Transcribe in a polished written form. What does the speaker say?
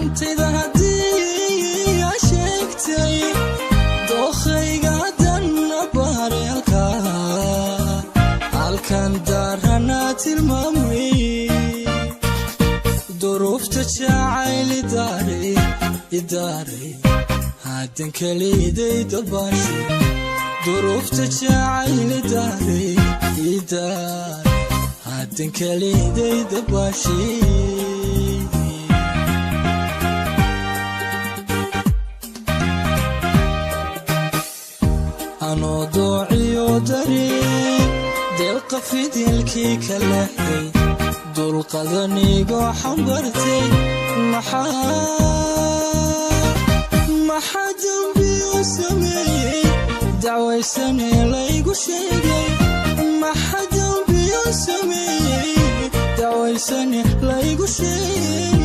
dantayda haddii aa sheegtay dookhaygadan abaarelka halkan daarana tilmaamay duruufta jacayl idaaray haddan kaliday dabaashay duruufta jacayl idaaray haddan kaliday dabaashay anoo doociyo dareen deelqa fidilkii ka leexday dulqadaniigoo xambartay maxaa dambiyu sameeyey dacwaysane laygu sheegay maxaa dambiyu sameeyey dacwaysane laygu sheegay